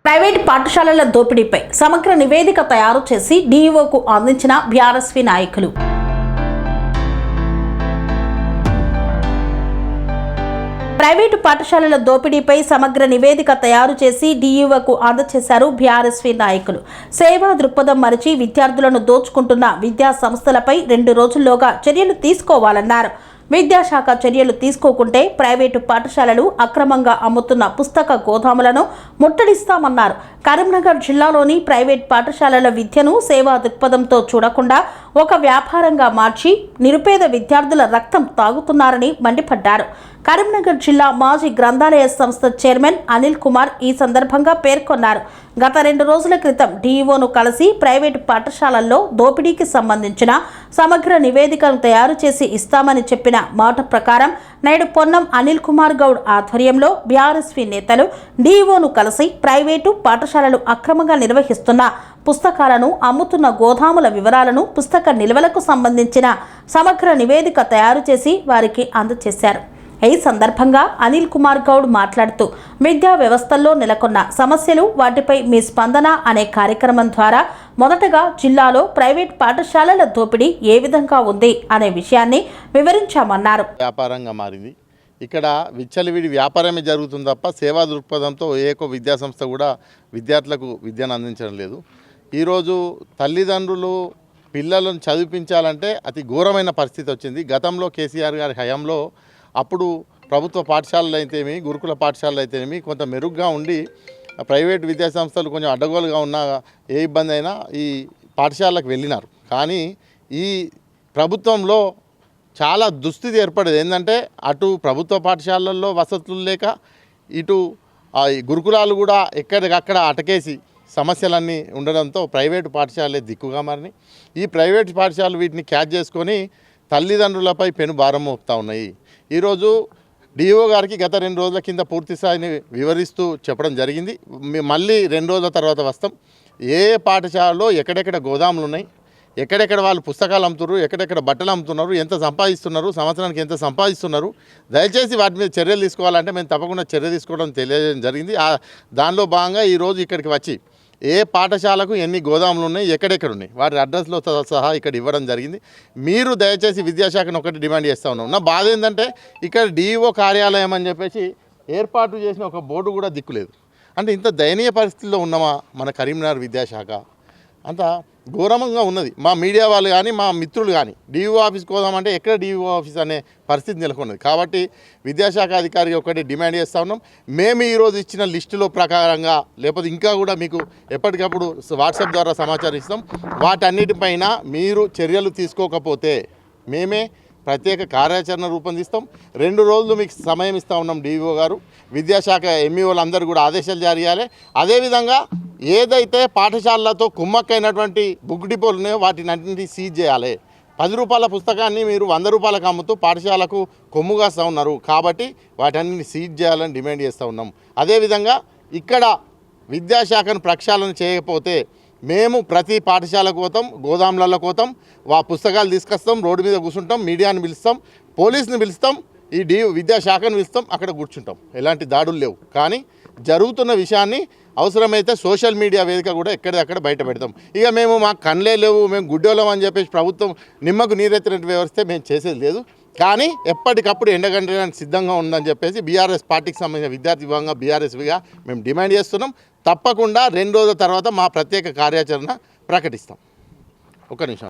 Private పాఠశాలల దోపిడీపై సమగ్ర నివేదిక తయారు చేసి డీఈఓకు అందించిన బీఆర్ఎస్పీ నాయకులు. ప్రైవేటు పాఠశాలల దోపిడీపై సమగ్ర నివేదిక తయారు చేసి డీఈఓకు అందజేశారు బీఆర్ఎస్పీ నాయకులు. సేవా దృక్పథం మరిచి విద్యార్థులను దోచుకుంటున్న విద్యా సంస్థలపై 2 రోజుల్లోగా చర్యలు తీసుకోవాలన్నారు. విద్యాశాఖ చర్యలు తీసుకోకుంటే ప్రైవేటు పాఠశాలలు అక్రమంగా అమ్ముతున్న పుస్తక గోదాములను ముట్టడిస్తామన్నారు. కరీంనగర్ జిల్లాలోని ప్రైవేట్ పాఠశాలల విద్యను సేవా దృక్పథంతో చూడకుండా ఒక వ్యాపారంగా మార్చి నిరుపేద విద్యార్థుల రక్తం తాగుతున్నారని మండిపడ్డారు. కరీంనగర్ జిల్లా మాజీ గ్రంథాలయ సంస్థ చైర్మన్ అనిల్ కుమార్ ఈ సందర్భంగా పేర్కొన్నారు. గత 2 రోజుల క్రితం డీఈఓను కలిసి ప్రైవేటు పాఠశాలల్లో దోపిడీకి సంబంధించిన సమగ్ర నివేదికను తయారు చేసి ఇస్తామని చెప్పిన మాట ప్రకారం నేడు పొన్నం అనిల్ కుమార్ గౌడ్ ఆధ్వర్యంలో బీఆర్ఎస్పీ నేతలు డీఈఓను కలిసి ప్రైవేటు పాఠశాలలు అక్రమంగా నిర్వహిస్తున్న పుస్తకాలను అమ్ముతున్న గోదాముల వివరాలను, పుస్తక నిల్వలకు సంబంధించిన సమగ్ర నివేదిక తయారు చేసి వారికి అందజేశారు. ఈ సందర్భంగా అనిల్ కుమార్ గౌడ్ మాట్లాడుతూ విద్యా వ్యవస్థల్లో నెలకొన్న సమస్యలు, వాటిపై మీ స్పందన అనే కార్యక్రమం ద్వారా మొదటగా జిల్లాలో ప్రైవేట్ పాఠశాలల దోపిడీ ఏ విధంగా ఉంది అనే విషయాన్ని వివరించామన్నారు. వ్యాపారంగా మారింది. ఇక్కడ విచ్చలవిడి వ్యాపారమే జరుగుతుంది తప్ప సేవా దృక్పథంతో ఏ విద్యా సంస్థ కూడా విద్యార్థులకు విద్యను అందించడం లేదు. ఈరోజు తల్లిదండ్రులు పిల్లలను చదివించాలంటే అతి ఘోరమైన పరిస్థితి వచ్చింది. గతంలో కేసీఆర్ గారి హయాంలో అప్పుడు ప్రభుత్వ పాఠశాలలు అయితేమి, గురుకుల పాఠశాలలు అయితేమి కొంత మెరుగ్గా ఉండి ప్రైవేట్ విద్యాసంస్థలు కొంచెం అడ్డగోలుగా ఉన్న ఏ ఇబ్బంది అయినా ఈ పాఠశాలకు వెళ్ళినారు. కానీ ఈ ప్రభుత్వంలో చాలా దుస్థితి ఏర్పడేది. ఏంటంటే అటు ప్రభుత్వ పాఠశాలల్లో వసతులు లేక, ఇటు గురుకులాలు కూడా ఎక్కడికక్కడ అటకేసి సమస్యలన్నీ ఉండడంతో ప్రైవేటు పాఠశాలలే దిక్కుగా మారినాయి. ఈ ప్రైవేట్ పాఠశాలలు వీటిని క్యాచ్ చేసుకొని తల్లిదండ్రులపై పెను భారం మోపుతూ ఉన్నాయి. ఈరోజు డిఓ గారికి గత 2 రోజుల కింద పూర్తి స్థాయిని వివరిస్తూ చెప్పడం జరిగింది. మళ్ళీ 2 రోజుల తర్వాత వస్తాం. ఏ పాఠశాలలో ఎక్కడెక్కడ గోదాములు ఉన్నాయి, ఎక్కడెక్కడ వాళ్ళు పుస్తకాలు అమ్ముతున్నారు, ఎక్కడెక్కడ బట్టలు అమ్ముతున్నారు, ఎంత సంపాదిస్తున్నారు, సంవత్సరానికి ఎంత సంపాదిస్తున్నారు, దయచేసి వాటి మీద చర్యలు తీసుకోవాలంటే మేము తప్పకుండా చర్య తీసుకోవడం తెలియజేయడం జరిగింది. దానిలో భాగంగా ఈరోజు ఇక్కడికి వచ్చి ఏ పాఠశాలకు ఎన్ని గోదాములు ఉన్నాయి, ఎక్కడెక్కడ ఉన్నాయి, వాటి అడ్రస్లో సహా ఇక్కడ ఇవ్వడం జరిగింది. మీరు దయచేసి విద్యాశాఖను ఒకటి డిమాండ్ చేస్తూ ఉన్నాం. నా బాధ ఏంటంటే ఇక్కడ డిఈఓ కార్యాలయం అని చెప్పేసి ఏర్పాటు చేసిన ఒక బోర్డు కూడా దిక్కులేదు. అంటే ఇంత దయనీయ పరిస్థితుల్లో ఉన్నామా మన కరీంనగర్ విద్యాశాఖ? అంత ఘోరంగా ఉన్నది. మా మీడియా వాళ్ళు కానీ, మా మిత్రులు కానీ డిఈఓ ఆఫీస్కి పోదామంటే ఎక్కడ డిఈఓ ఆఫీస్ అనే పరిస్థితి నెలకొన్నది. కాబట్టి విద్యాశాఖ అధికారికి ఒకటి డిమాండ్ చేస్తూ ఉన్నాం. మేము ఈరోజు ఇచ్చిన లిస్టులో ప్రకారంగా, లేకపోతే ఇంకా కూడా మీకు ఎప్పటికప్పుడు వాట్సాప్ ద్వారా సమాచారం ఇస్తాం. వాటన్నిటిపైన మీరు చర్యలు తీసుకోకపోతే మేమే ప్రత్యేక కార్యాచరణ రూపొందిస్తాం. 2 రోజులు మీకు సమయం ఇస్తూ ఉన్నాం. డిఈఓ గారు, విద్యాశాఖ ఎంఈఓలు అందరూ కూడా ఆదేశాలు జారీ చేయాలి. అదేవిధంగా ఏదైతే పాఠశాలలతో కుమ్మక్కైనటువంటి బుక్ డిపోలు ఉన్నాయో వాటిని అన్నింటినీ సీజ్ చేయాలి. 10 రూపాయల పుస్తకాన్ని మీరు 100 రూపాయలకు అమ్ముతూ పాఠశాలకు కొమ్ముగాస్తూ ఉన్నారు. కాబట్టి వాటన్నిటిని సీజ్ చేయాలని డిమాండ్ చేస్తూ ఉన్నాం. అదేవిధంగా ఇక్కడ విద్యాశాఖను ప్రక్షాళన చేయకపోతే మేము ప్రతి పాఠశాలకు పోతాం, గోదాములలో పోతాం, పుస్తకాలు తీసుకొస్తాం, రోడ్డు మీద కూర్చుంటాం, మీడియాని పిలుస్తాం, పోలీసుని పిలుస్తాం, ఈ విద్యాశాఖను పిలుస్తాం, అక్కడ కూర్చుంటాం. ఎలాంటి దాడులు లేవు. కానీ జరుగుతున్న విషయాన్ని అవసరమైతే సోషల్ మీడియా వేదిక కూడా ఎక్కడిదక్కడ బయట పెడతాం. ఇక మేము మాకు కళ్ళే లేవు, మేము గుడ్డోళ్ళం అని చెప్పేసి ప్రభుత్వం నిమ్మకు నీరెత్తినట్టు వ్యవస్థ మేము చేసేది లేదు. కానీ ఎప్పటికప్పుడు ఎండగంటడానికి సిద్ధంగా ఉందని చెప్పేసి బీఆర్ఎస్ పార్టీకి సంబంధించిన విద్యార్థి విభాగంగా బీఆర్ఎస్గా మేము డిమాండ్ చేస్తున్నాం. తప్పకుండా 2 రోజుల తర్వాత మా ప్రత్యేక కార్యాచరణ ప్రకటిస్తాం. ఒక్క నిమిషం.